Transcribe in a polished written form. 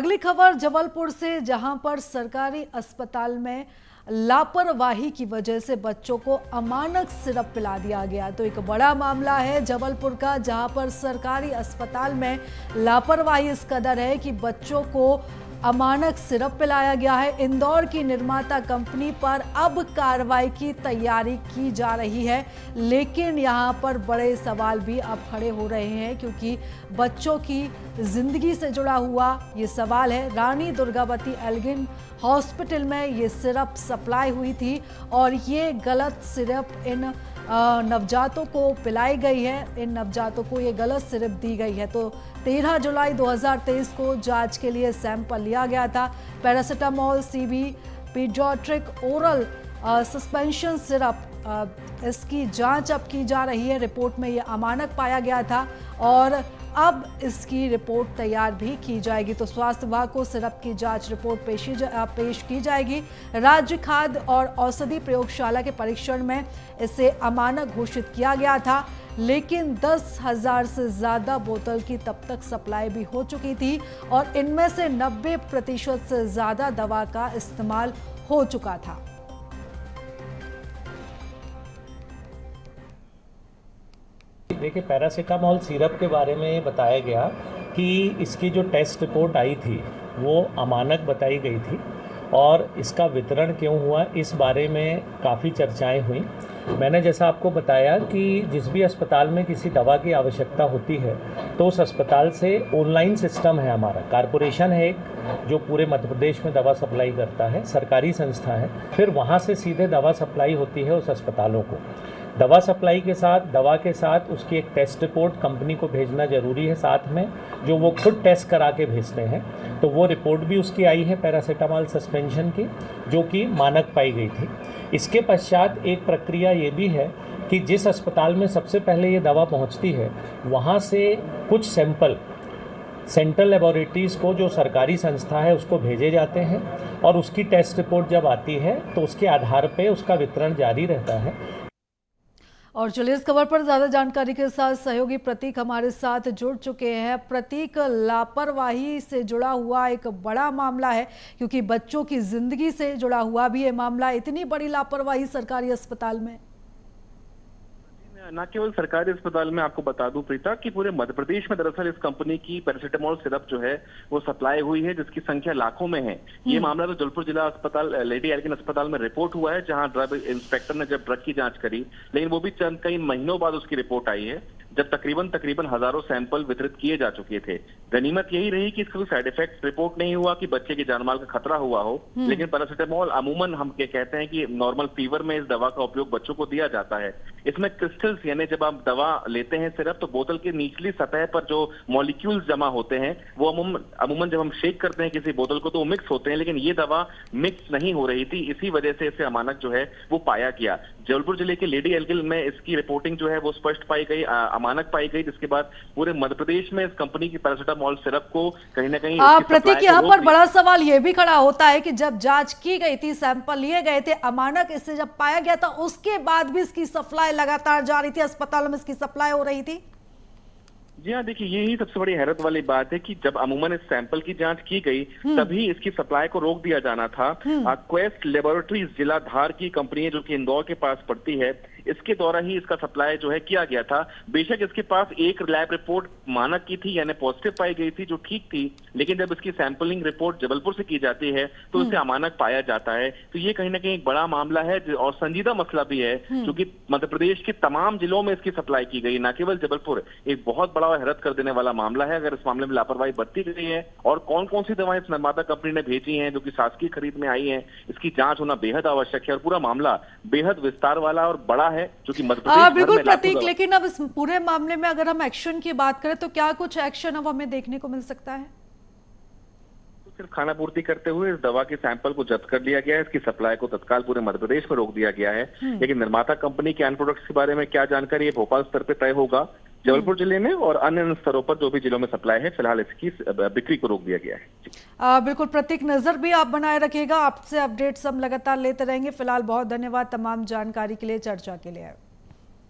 अगली खबर जबलपुर से, जहां पर सरकारी अस्पताल में लापरवाही की वजह से बच्चों को अमानक सिरप पिला दिया गया। तो एक बड़ा मामला है जबलपुर का, जहां पर सरकारी अस्पताल में लापरवाही इस कदर है कि बच्चों को अमानक सिरप पिलाया गया है। इंदौर की निर्माता कंपनी पर अब कार्रवाई की तैयारी की जा रही है, लेकिन यहां पर बड़े सवाल भी अब खड़े हो रहे हैं, क्योंकि बच्चों की जिंदगी से जुड़ा हुआ ये सवाल है। रानी दुर्गावती एल्गिन हॉस्पिटल में ये सिरप सप्लाई हुई थी और ये गलत सिरप इन नवजातों को पिलाई गई है। इन नवजातों को ये गलत सिरप दी गई है। तो 13 जुलाई 2023 को जांच के लिए सैंपल लिया गया था। Paracetamol CB paediatric oral suspension syrup, इसकी जांच अब की जा रही है। रिपोर्ट में ये अमानक पाया गया था और अब इसकी रिपोर्ट तैयार भी की जाएगी। तो स्वास्थ्य विभाग को सिरप की जांच रिपोर्ट पेश की जाएगी। राज्य खाद्य और औषधि प्रयोगशाला के परीक्षण में इसे अमानक घोषित किया गया था, लेकिन 10,000 से ज्यादा बोतल की तब तक सप्लाई भी हो चुकी थी और इनमें से 90% से ज्यादा दवा का इस्तेमाल हो चुका था। देखिए, पैरासीटामोल सिरप के बारे में बताया गया कि इसकी जो टेस्ट रिपोर्ट आई थी वो अमानक बताई गई थी और इसका वितरण क्यों हुआ इस बारे में काफ़ी चर्चाएं हुई। मैंने जैसा आपको बताया कि जिस भी अस्पताल में किसी दवा की आवश्यकता होती है तो उस अस्पताल से ऑनलाइन सिस्टम है, हमारा कॉरपोरेशन है एक जो पूरे मध्य प्रदेश में दवा सप्लाई करता है, सरकारी संस्था है। फिर वहाँ से सीधे दवा सप्लाई होती है उस अस्पतालों को। दवा सप्लाई के साथ, दवा के साथ उसकी एक टेस्ट रिपोर्ट कंपनी को भेजना ज़रूरी है साथ में, जो वो खुद टेस्ट करा के भेजते हैं। तो वो रिपोर्ट भी उसकी आई है पैरासीटामोल सस्पेंशन की, जो कि मानक पाई गई थी। इसके पश्चात एक प्रक्रिया ये भी है कि जिस अस्पताल में सबसे पहले ये दवा पहुंचती है वहाँ से कुछ सैंपल सेंट्रल लेबोरेटरीज़ को, जो सरकारी संस्था है, उसको भेजे जाते हैं और उसकी टेस्ट रिपोर्ट जब आती है तो उसके आधार पर उसका वितरण जारी रहता है। और चलिए इस खबर पर ज्यादा जानकारी के साथ सहयोगी प्रतीक हमारे साथ जुड़ चुके हैं। प्रतीक, लापरवाही से जुड़ा हुआ एक बड़ा मामला है, क्योंकि बच्चों की जिंदगी से जुड़ा हुआ भी ये मामला। इतनी बड़ी लापरवाही सरकारी अस्पताल में? न केवल सरकारी अस्पताल में, आपको बता दूं प्रीता कि पूरे मध्य प्रदेश में दरअसल इस कंपनी की पैरासीटामोल सिरप जो है वो सप्लाई हुई है, जिसकी संख्या लाखों में है। ये मामला तो जबलपुर जिला अस्पताल लेडी एल्गिन अस्पताल में रिपोर्ट हुआ है, जहां ड्रग इंस्पेक्टर ने जब ड्रग की जांच करी, लेकिन वो भी चंद कई महीनों बाद उसकी रिपोर्ट आई है, जब तकरीबन हजारों सैंपल वितरित किए जा चुके थे। गनीमत यही रही कि इसका कोई साइड इफेक्ट रिपोर्ट नहीं हुआ कि बच्चे की जानमाल का खतरा हुआ हो। लेकिन पैरासीटामोल अमूमन हम कहते हैं कि नॉर्मल फीवर में इस दवा का उपयोग बच्चों को दिया जाता है। इसमें क्रिस्टल्स, यानी जब आप दवा लेते हैं सिरप, तो बोतल की निचली सतह पर जो मॉलिक्यूल्स जमा होते हैं वो अमूमन जब हम शेक करते हैं किसी बोतल को तो वो मिक्स होते हैं, लेकिन ये दवा मिक्स नहीं हो रही थी। इसी वजह से इसे अमानक जो है वो पाया गया। जबलपुर जिले के लेडी एल्गिन में इसकी रिपोर्टिंग जो है वो स्पष्ट पाई गई, अमानक पाई गई, जिसके बाद पूरे मध्य प्रदेश में इस कंपनी की पैरासीटामोल सिरप को कहीं ना कहीं प्रतीक, यहाँ पर बड़ा सवाल ये भी खड़ा होता है कि जब जांच की गई थी, सैंपल लिए गए थे, अमानक इससे जब पाया गया था, उसके बाद भी इसकी सप्लाई लगातार जारी थी, अस्पतालों में इसकी सप्लाई हो रही थी। जी हाँ, देखिए यही सबसे बड़ी हैरत वाली बात है कि जब अमूमन इस सैंपल की जांच की गई तभी इसकी सप्लाई को रोक दिया जाना था। क्वेस्ट लेबोरेटरीज जिला धार की कंपनी है, जो कि इंदौर के पास पड़ती है, इसके द्वारा ही इसका सप्लाई जो है किया गया था। बेशक इसके पास एक लैब रिपोर्ट मानक की थी, यानी पॉजिटिव पाई गई थी, जो ठीक थी, लेकिन जब इसकी सैंपलिंग रिपोर्ट जबलपुर से की जाती है तो इसे अमानक पाया जाता है। तो ये कहीं ना कहीं एक बड़ा मामला है और संजीदा मसला भी है, क्योंकि मध्य प्रदेश के तमाम जिलों में इसकी सप्लाई की गई, न केवल जबलपुर। एक बहुत बड़ा हैरत कर देने वाला मामला है अगर इस मामले में लापरवाही बरती गई है। और कौन कौन सी दवाएं इस निर्माता कंपनी ने भेजी हैं जो कि शासकीय खरीद में आई हैं, इसकी जांच होना बेहद आवश्यक है। और पूरा मामला बेहद विस्तार वाला और बड़ा है, जो कि मध्य प्रदेश बिल्कुल प्रतीक, लेकिन अब इस पूरे मामले में अगर हम एक्शन की बात करें तो क्या कुछ एक्शन अब हमें देखने को मिल सकता है? तो सिर्फ खानापूर्ति करते हुए इस दवा के सैंपल को जब्त कर लिया गया है, इसकी सप्लाई को तत्काल पूरे मध्य प्रदेश में रोक दिया गया है। लेकिन निर्माता कंपनी के अन्य प्रोडक्ट्स के बारे में क्या जानकारी है, भोपाल स्तर पर तय होगा। जबलपुर जिले में और अन्य स्तरों पर जो भी जिलों में सप्लाई है, फिलहाल इसकी बिक्री को रोक दिया गया है। बिल्कुल प्रतीक, नजर भी आप बनाए रखिएगा, आपसे अपडेट्स हम लगातार लेते रहेंगे। फिलहाल बहुत धन्यवाद तमाम जानकारी के लिए, चर्चा के लिए।